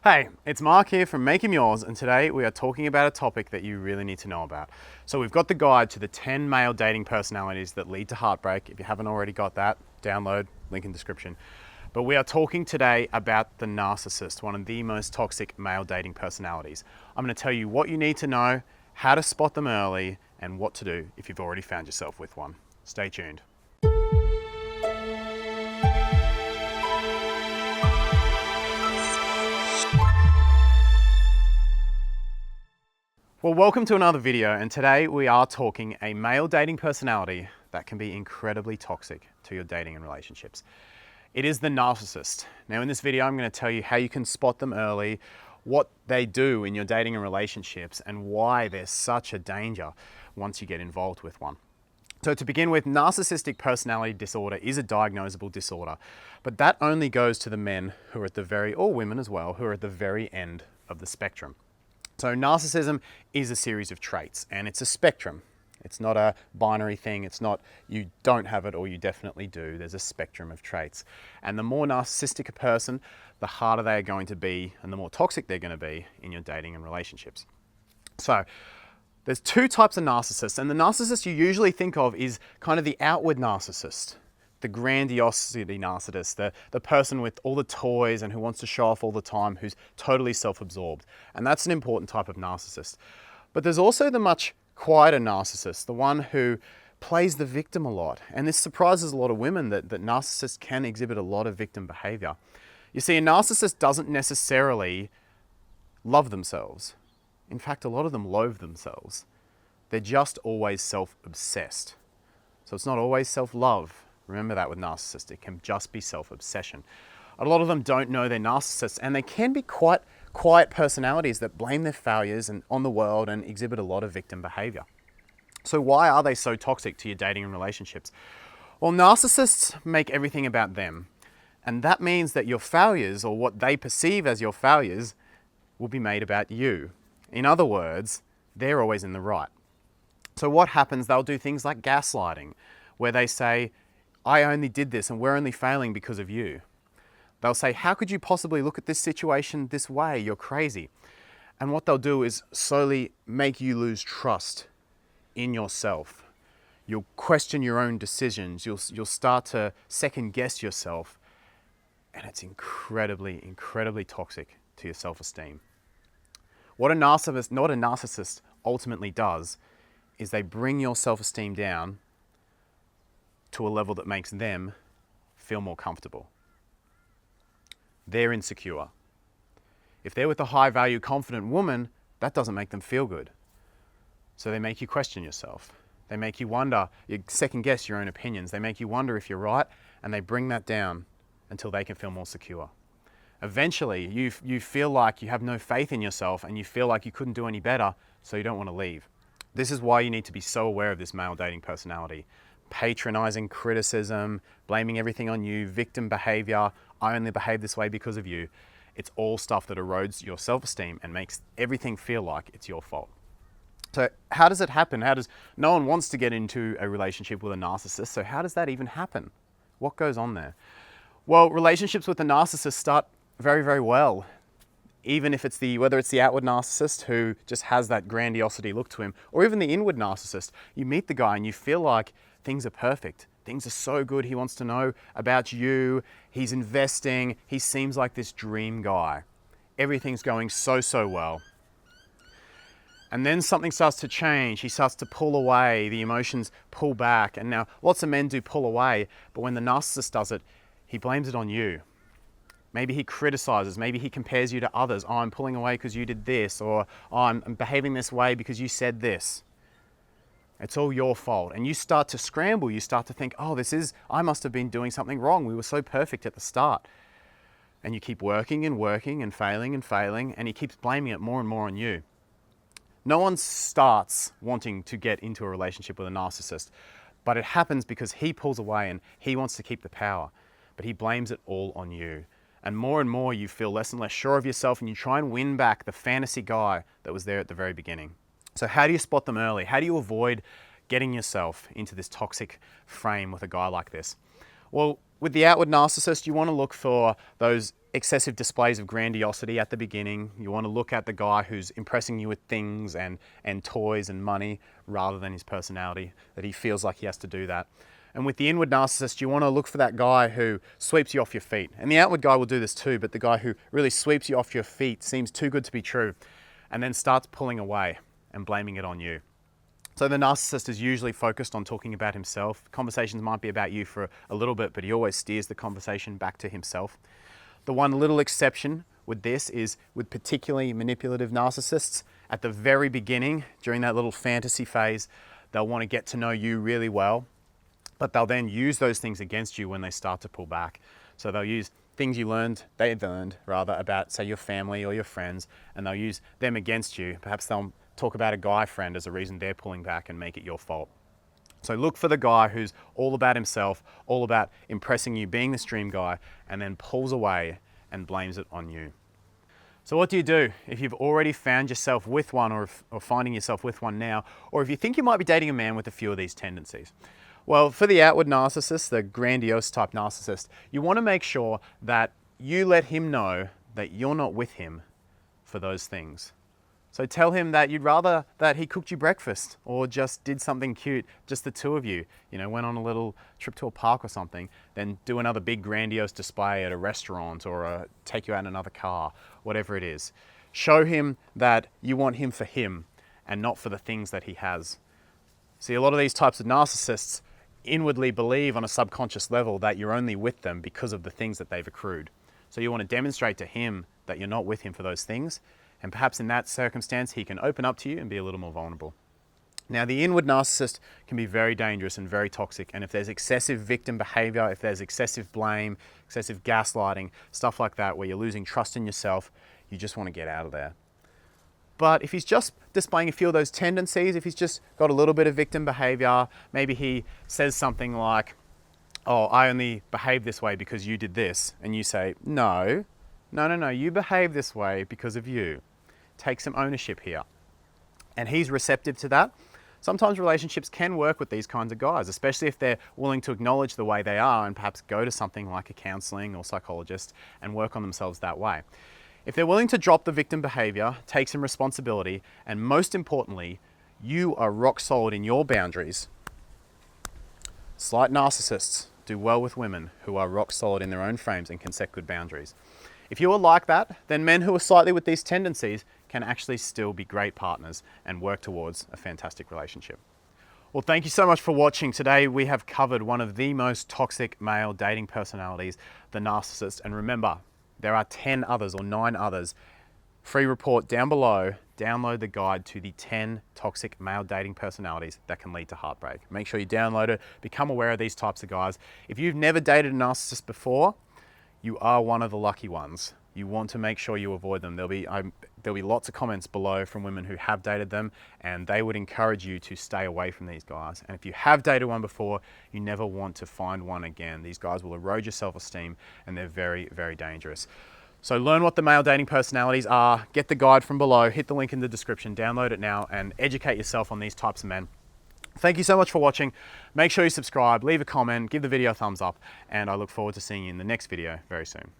Hey, it's Mark here from Make 'Em Yours, and today we are talking about a topic that you really need to know about. So we've got the guide to the 10 male dating personalities that lead to heartbreak. If you haven't already got that, download, link in description. But we are talking today about the narcissist, one of the most toxic male dating personalities. I'm going to tell you what you need to know, how to spot them early, and what to do if you've already found yourself with one. Stay tuned. Well, welcome to another video, and today we are talking a male dating personality that can be incredibly toxic to your dating and relationships. It is the narcissist. Now in this video, I'm going to tell you how you can spot them early, what they do in your dating and relationships, and why they're such a danger once you get involved with one. So to begin with, narcissistic personality disorder is a diagnosable disorder, but that only goes to the men who are at the very, or women as well, who are at the very end of the spectrum. So narcissism is a series of traits, and it's a spectrum. It's not a binary thing. It's not you don't have it or you definitely do. There's a spectrum of traits. And the more narcissistic a person, the harder they are going to be and the more toxic they're going to be in your dating and relationships. So there's two types of narcissists, and the narcissist you usually think of is kind of the outward narcissist, the grandiosity narcissist, the person with all the toys and who wants to show off all the time, who's totally self-absorbed. And that's an important type of narcissist. But there's also the much quieter narcissist, the one who plays the victim a lot. And this surprises a lot of women that narcissists can exhibit a lot of victim behavior. You see, a narcissist doesn't necessarily love themselves. In fact, a lot of them loathe themselves. They're just always self-obsessed. So it's not always self-love. Remember that with narcissists, it can just be self-obsession. A lot of them don't know they're narcissists, and they can be quite quiet personalities that blame their failures on the world and exhibit a lot of victim behavior. So why are they so toxic to your dating and relationships? Well, narcissists make everything about them, and that means that your failures, or what they perceive as your failures, will be made about you. In other words, they're always in the right. So what happens? They'll do things like gaslighting, where they say, I only did this and we're only failing because of you. They'll say, how could you possibly look at this situation this way? You're crazy. And what they'll do is slowly make you lose trust in yourself. You'll question your own decisions. You'll start to second guess yourself. And it's incredibly, incredibly toxic to your self-esteem. What a narcissist ultimately does is they bring your self-esteem down to a level that makes them feel more comfortable. They're insecure. If they're with a high-value, confident woman, that doesn't make them feel good. So they make you question yourself. They make you wonder, you second-guess your own opinions. They make you wonder if you're right, and they bring that down until they can feel more secure. Eventually, you feel like you have no faith in yourself, and you feel like you couldn't do any better, so you don't want to leave. This is why you need to be so aware of this male dating personality. Patronizing criticism, blaming everything on you, victim behavior, I only behave this way because of you. It's all stuff that erodes your self-esteem and makes everything feel like it's your fault. So how does it happen? No one wants to get into a relationship with a narcissist, so how does that even happen? What goes on there? Well, relationships with a narcissist start very, very well. Even if whether it's the outward narcissist who just has that grandiosity look to him, or even the inward narcissist, you meet the guy and you feel like things are perfect. Things are so good. He wants to know about you. He's investing. He seems like this dream guy. Everything's going so well. And then something starts to change. He starts to pull away. The emotions pull back. And now lots of men do pull away, but when the narcissist does it, he blames it on you. Maybe he criticizes, maybe he compares you to others. Oh, I'm pulling away because you did this, or oh, I'm behaving this way because you said this. It's all your fault. And you start to scramble. You start to think, oh, I must have been doing something wrong. We were so perfect at the start. And you keep working and working and failing, and he keeps blaming it more and more on you. No one starts wanting to get into a relationship with a narcissist, but it happens because he pulls away and he wants to keep the power, but he blames it all on you. And more you feel less and less sure of yourself, and you try and win back the fantasy guy that was there at the very beginning. So how do you spot them early? How do you avoid getting yourself into this toxic frame with a guy like this? Well, with the outward narcissist, you want to look for those excessive displays of grandiosity at the beginning. You want to look at the guy who's impressing you with things and toys and money rather than his personality, that he feels like he has to do that. And with the inward narcissist, you want to look for that guy who sweeps you off your feet. And the outward guy will do this too, but the guy who really sweeps you off your feet, seems too good to be true, and then starts pulling away and blaming it on you. So the narcissist is usually focused on talking about himself. Conversations might be about you for a little bit, but he always steers the conversation back to himself. The one little exception with this is with particularly manipulative narcissists. At the very beginning, during that little fantasy phase, they'll want to get to know you really well, but they'll then use those things against you when they start to pull back. So they'll use things they've learned about, say, your family or your friends, and they'll use them against you. Perhaps they'll talk about a guy friend as a reason they're pulling back and make it your fault. So look for the guy who's all about himself, all about impressing you, being the stream guy, and then pulls away and blames it on you. So what do you do if you've already found yourself with one, or finding yourself with one now, or if you think you might be dating a man with a few of these tendencies? Well, for the outward narcissist, the grandiose type narcissist, you want to make sure that you let him know that you're not with him for those things. So tell him that you'd rather that he cooked you breakfast or just did something cute, just the two of you, went on a little trip to a park or something, than do another big grandiose display at a restaurant or take you out in another car, whatever it is. Show him that you want him for him and not for the things that he has. See, a lot of these types of narcissists inwardly believe on a subconscious level that you're only with them because of the things that they've accrued. So you want to demonstrate to him that you're not with him for those things, and perhaps in that circumstance he can open up to you and be a little more vulnerable. Now, the inward narcissist can be very dangerous and very toxic, and if there's excessive victim behavior, if there's excessive blame, excessive gaslighting, stuff like that where you're losing trust in yourself, you just want to get out of there. But if he's just displaying a few of those tendencies, if he's just got a little bit of victim behavior, maybe he says something like, "Oh, I only behave this way because you did this," and you say, no, you behave this way because of you. Take some ownership here. And he's receptive to that. Sometimes relationships can work with these kinds of guys, especially if they're willing to acknowledge the way they are and perhaps go to something like a counseling or psychologist and work on themselves that way. If they're willing to drop the victim behavior, take some responsibility, and most importantly, you are rock solid in your boundaries. Slight narcissists do well with women who are rock solid in their own frames and can set good boundaries. If you are like that, then men who are slightly with these tendencies can actually still be great partners and work towards a fantastic relationship. Well, thank you so much for watching. Today we have covered one of the most toxic male dating personalities, the narcissist. And remember, there are 10 others or 9 others. Free report down below. Download the guide to the 10 toxic male dating personalities that can lead to heartbreak. Make sure you download it, become aware of these types of guys. If you've never dated a narcissist before, you are one of the lucky ones. You want to make sure you avoid them. There'll be lots of comments below from women who have dated them, and they would encourage you to stay away from these guys. And if you have dated one before, you never want to find one again. These guys will erode your self-esteem, and they're very, very dangerous. So learn what the male dating personalities are, get the guide from below, hit the link in the description, download it now, and educate yourself on these types of men. Thank you so much for watching. Make sure you subscribe, leave a comment, give the video a thumbs up, and I look forward to seeing you in the next video very soon.